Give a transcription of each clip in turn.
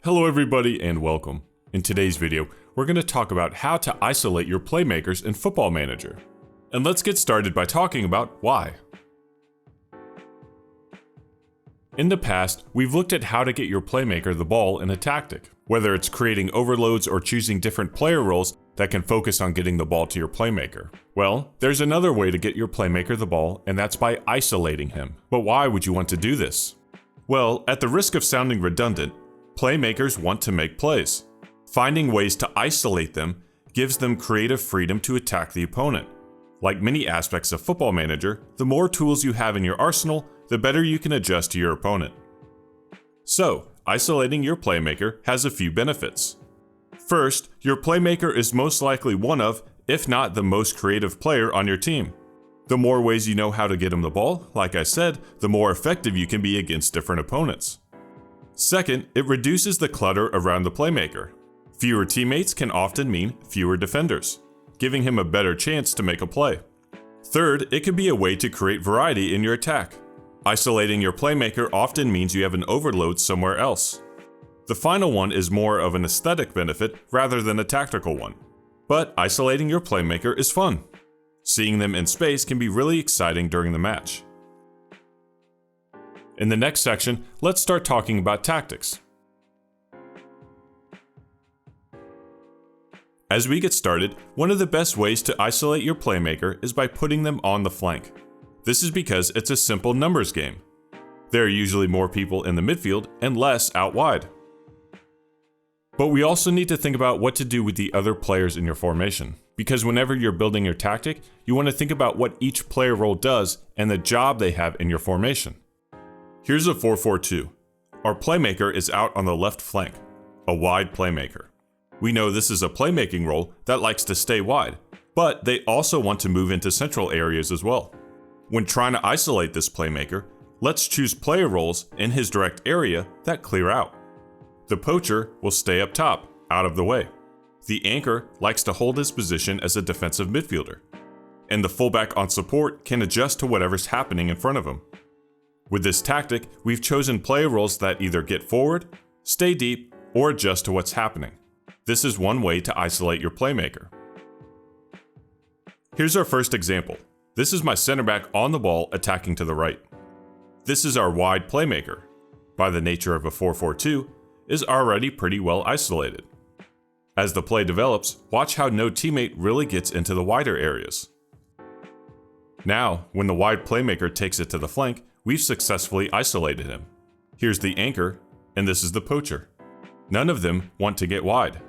Hello everybody and welcome. In today's video, we're going to talk about how to isolate your playmakers in Football Manager. And let's get started by talking about why. In the past, we've looked at how to get your playmaker the ball in a tactic, whether it's creating overloads or choosing different player roles that can focus on getting the ball to your playmaker. Well, there's another way to get your playmaker the ball, and that's by isolating him. But why would you want to do this? Well, at the risk of sounding redundant, playmakers want to make plays. Finding ways to isolate them gives them creative freedom to attack the opponent. Like many aspects of Football Manager, the more tools you have in your arsenal, the better you can adjust to your opponent. So, isolating your playmaker has a few benefits. First, your playmaker is most likely one of, if not the most creative player on your team. The more ways you know how to get him the ball, like I said, the more effective you can be against different opponents. Second, it reduces the clutter around the playmaker. Fewer teammates can often mean fewer defenders, giving him a better chance to make a play. Third, it can be a way to create variety in your attack. Isolating your playmaker often means you have an overload somewhere else. The final one is more of an aesthetic benefit rather than a tactical one. But isolating your playmaker is fun. Seeing them in space can be really exciting during the match. In the next section, let's start talking about tactics. As we get started, one of the best ways to isolate your playmaker is by putting them on the flank. This is because it's a simple numbers game. There are usually more people in the midfield and less out wide. But we also need to think about what to do with the other players in your formation, because whenever you're building your tactic, you want to think about what each player role does and the job they have in your formation. Here's a 4-4-2. Our playmaker is out on the left flank, a wide playmaker. We know this is a playmaking role that likes to stay wide, but they also want to move into central areas as well. When trying to isolate this playmaker, let's choose player roles in his direct area that clear out. The poacher will stay up top, out of the way. The anchor likes to hold his position as a defensive midfielder, and the fullback on support can adjust to whatever's happening in front of him. With this tactic, we've chosen player roles that either get forward, stay deep, or adjust to what's happening. This is one way to isolate your playmaker. Here's our first example. This is my center back on the ball attacking to the right. This is our wide playmaker. By the nature of a 4-4-2, is already pretty well isolated. As the play develops, watch how no teammate really gets into the wider areas. Now, when the wide playmaker takes it to the flank, we've successfully isolated him. Here's the anchor, and this is the poacher. None of them want to get wide.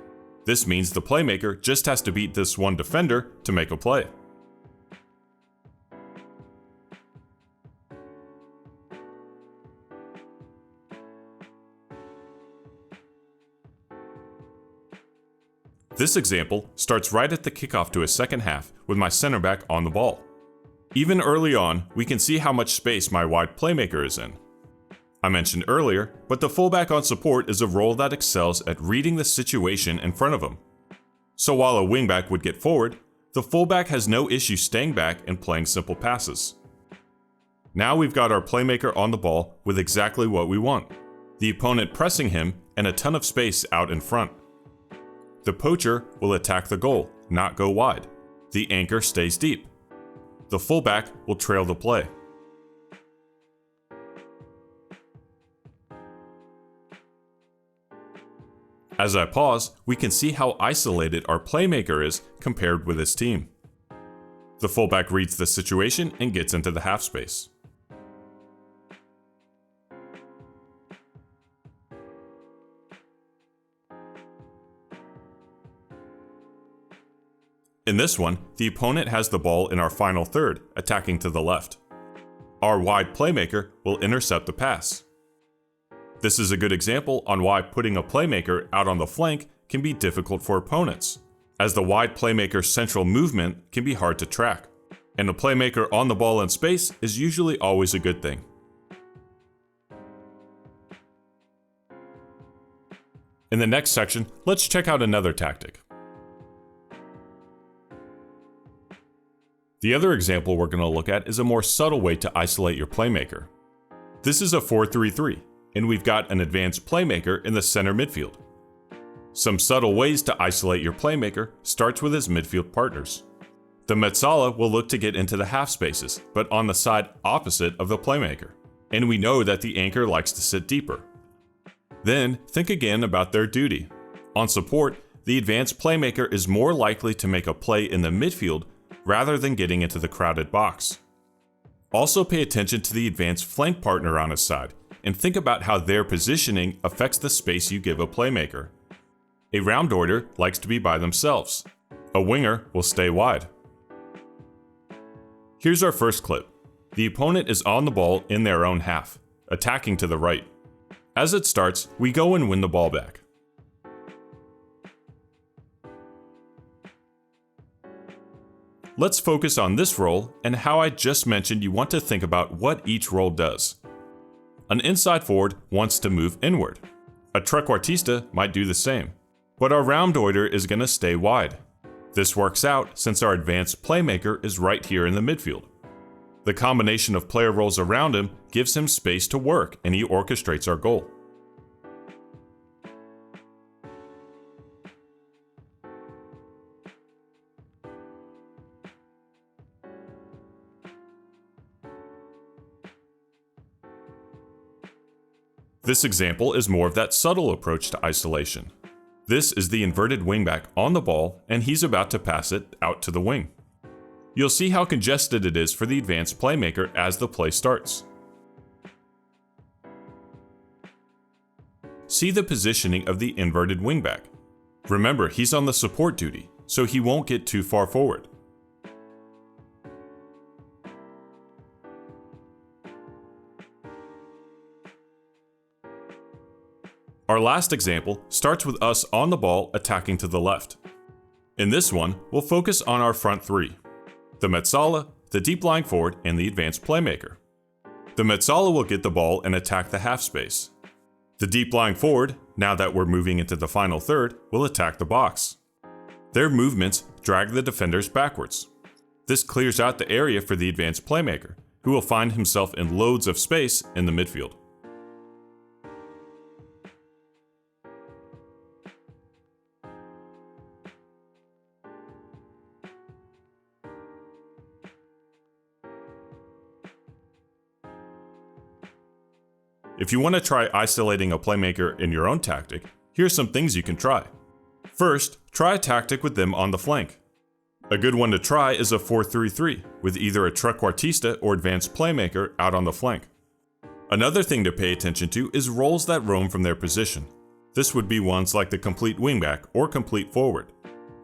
This means the playmaker just has to beat this one defender to make a play. This example starts right at the kickoff to a second half with my center back on the ball. Even early on, we can see how much space my wide playmaker is in. I mentioned earlier, but the fullback on support is a role that excels at reading the situation in front of him. So while a wingback would get forward, the fullback has no issue staying back and playing simple passes. Now we've got our playmaker on the ball with exactly what we want. The opponent pressing him and a ton of space out in front. The poacher will attack the goal, not go wide. The anchor stays deep. The fullback will trail the play. As I pause, we can see how isolated our playmaker is compared with his team. The fullback reads the situation and gets into the half space. In this one, the opponent has the ball in our final third, attacking to the left. Our wide playmaker will intercept the pass. This is a good example on why putting a playmaker out on the flank can be difficult for opponents, as the wide playmaker's central movement can be hard to track, and a playmaker on the ball in space is usually always a good thing. In the next section, let's check out another tactic. The other example we're going to look at is a more subtle way to isolate your playmaker. This is a 4-3-3. and we've got an advanced playmaker in the center midfield. Some subtle ways to isolate your playmaker starts with his midfield partners. The Metzala will look to get into the half spaces, but on the side opposite of the playmaker, and we know that the anchor likes to sit deeper. Then, think again about their duty. On support, the advanced playmaker is more likely to make a play in the midfield rather than getting into the crowded box. Also pay attention to the advanced flank partner on his side, and think about how their positioning affects the space you give a playmaker. A Raumdeuter likes to be by themselves. A winger will stay wide. Here's our first clip. The opponent is on the ball in their own half, attacking to the right. As it starts, we go and win the ball back. Let's focus on this role and how I just mentioned you want to think about what each role does. An inside forward wants to move inward. A trequartista might do the same, but our Raumdeuter is going to stay wide. This works out since our advanced playmaker is right here in the midfield. The combination of player roles around him gives him space to work and he orchestrates our goal. This example is more of that subtle approach to isolation. This is the inverted wingback on the ball and he's about to pass it out to the wing. You'll see how congested it is for the advanced playmaker as the play starts. See the positioning of the inverted wingback. Remember, he's on the support duty, so he won't get too far forward. Our last example starts with us on the ball attacking to the left. In this one, we'll focus on our front three: the Metzala, the deep lying forward, and the advanced playmaker. The Metzala will get the ball and attack the half space. The deep lying forward, now that we're moving into the final third, will attack the box. Their movements drag the defenders backwards. This clears out the area for the advanced playmaker, who will find himself in loads of space in the midfield. If you want to try isolating a playmaker in your own tactic, here's some things you can try. First, try a tactic with them on the flank. A good one to try is a 4-3-3, with either a trequartista or advanced playmaker out on the flank. Another thing to pay attention to is roles that roam from their position. This would be ones like the complete wingback or complete forward.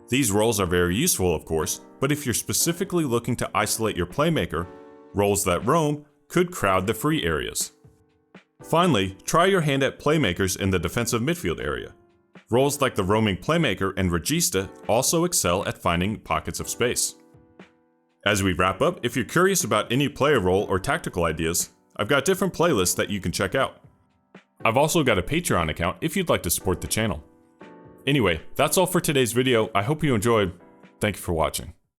These roles are very useful, of course, but if you're specifically looking to isolate your playmaker, roles that roam could crowd the free areas. Finally, try your hand at playmakers in the defensive midfield area. Roles like the roaming playmaker and regista also excel at finding pockets of space. As we wrap up, if you're curious about any player role or tactical ideas, I've got different playlists that you can check out. I've also got a Patreon account if you'd like to support the channel. Anyway, that's all for today's video. I hope you enjoyed. Thank you for watching.